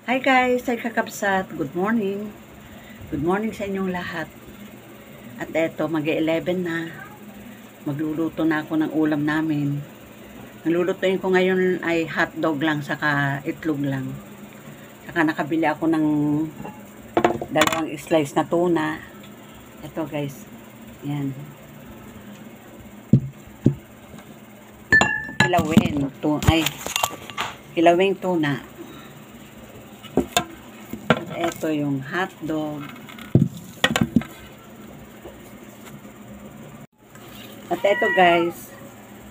Hi guys, ay kakabsat. Good morning. Good morning sa inyong lahat. At eto, mag-11 na. Magluluto na ako ng ulam namin. Nalulutuin ko ngayon ay hotdog lang, saka itlog lang. Saka nakabili ako ng 2 slice na tuna. Eto guys. Yan. Kilawing tuna. Ito yung hotdog. At ito guys,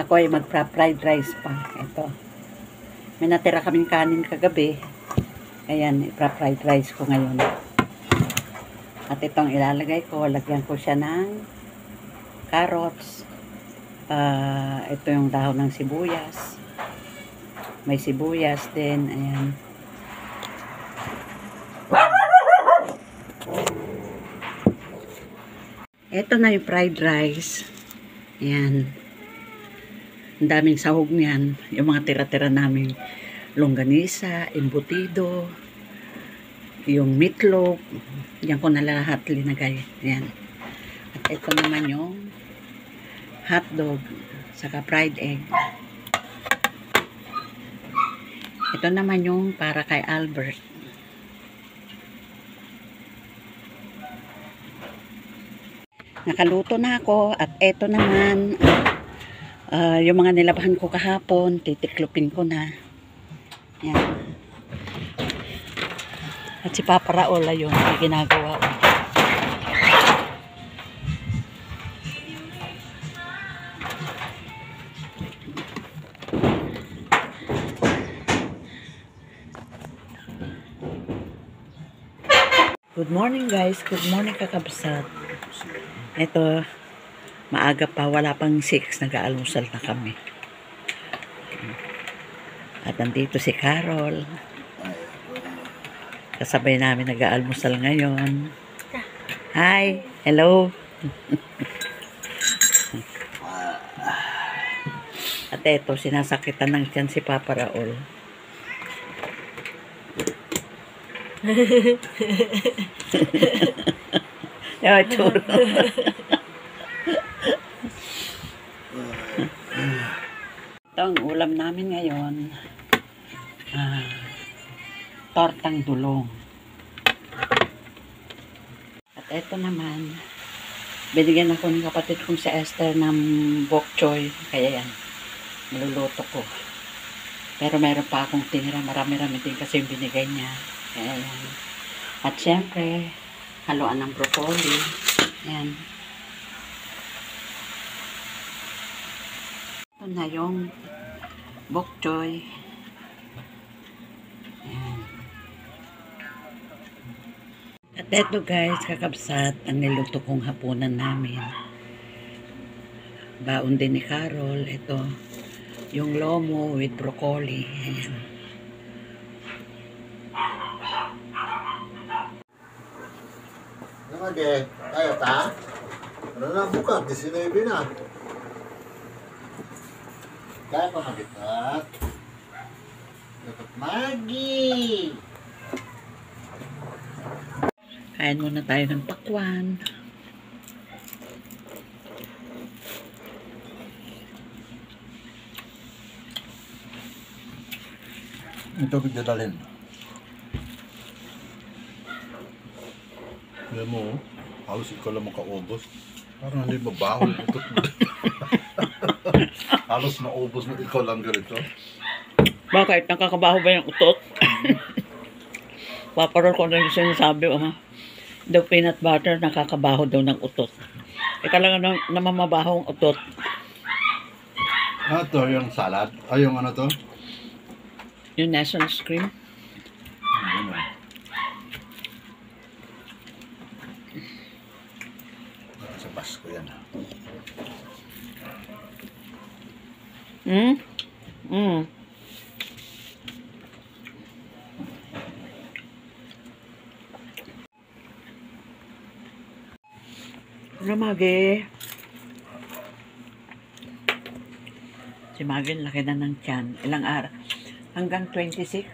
ako ay magpa-fried rice pa. Ito. May natira kaming kanin kagabi. Ayan, ipa-fried rice ko ngayon. At itong ilalagay ko, lagyan ko siya ng carrots. Ito yung dahon ng sibuyas. May sibuyas din. Ayan. Ito na yung fried rice. Ayan. Ang daming sahog niyan. Yung mga tira-tira naming longganisa, embutido, yung meatloaf. Yan ko na lahat linagay. Ayan. At ito naman yung hotdog, saka fried egg. Ito naman yung para kay Albert. Nakaluto na ako at eto naman yung mga nilabahan ko kahapon, titiklopin ko na. Yan. At si Papa Raul ayun, may ginagawa. Good morning guys, good morning kakabsat. Ito, maaga pa, wala pang 6, nag-aalmusal na kami. At nandito si Carol. Kasabay namin nag-aalmusal ngayon. Hi, hello. At ito, sinasakitan ng tiyan si Papa Raul. Yeah, churro. Ito ang ulam namin ngayon. Tortang dulong. At ito naman, binigyan ako ng kapatid kong si Esther ng bok choy. Kaya yan, niluluto ko. Pero meron pa akong tinira, marami-rami din kasi yung binigay niya. Kaya yan. At syempre, haluan ng broccoli. Ayan. Ito na yung bok choy. Ayan. At ito guys, kakabsat, ang niluto kong hapunan namin. Baon din ni Carol. Ito, yung lomo with broccoli. Ayan. Oke, ayo ta. Karena buka di sini bina. Kaya pa magitat. Dapat magi. Kain muna tayo ng pakwan. Ito bigdalin. Alam mo, halos ikaw lang makaubos. Parang hindi mabahol ito. Halos maubos mo ikaw lang ganito. Bakit? Nakakabaho ba yung utot? Paparol ko na yung sinasabi, daw peanut butter nakakabaho daw ng utot. Talaga namamabaho ang utot. Ano to, yung salad? Ay, yung ano to? Yung Nelson's cream. Ano? Sa Pasko yan. Hmm? Hmm. Ano, Magi? Si Magi, laki na ng tiyan. Ilang araw? Hanggang 26.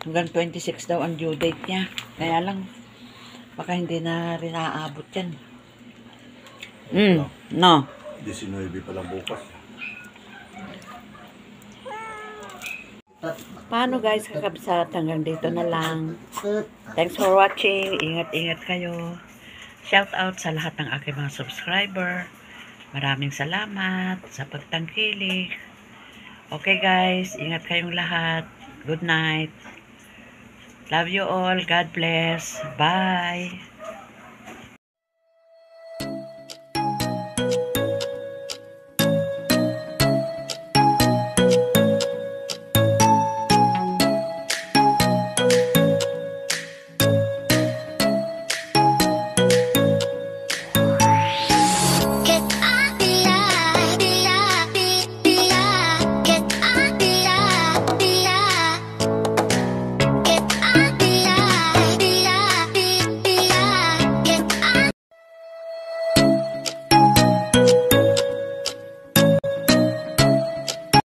Hanggang 26 daw ang due date niya. Kaya lang, baka hindi na rin naaabot yan. No. 19 pa lang bukas. Paano guys, kakabsat? Hanggang dito na lang. Thanks for watching. Ingat-ingat kayo. Shout out sa lahat ng aking mga subscriber. Maraming salamat sa pagtangkilik. Okay guys, ingat kayong lahat. Good night. Love you all. God bless. Bye.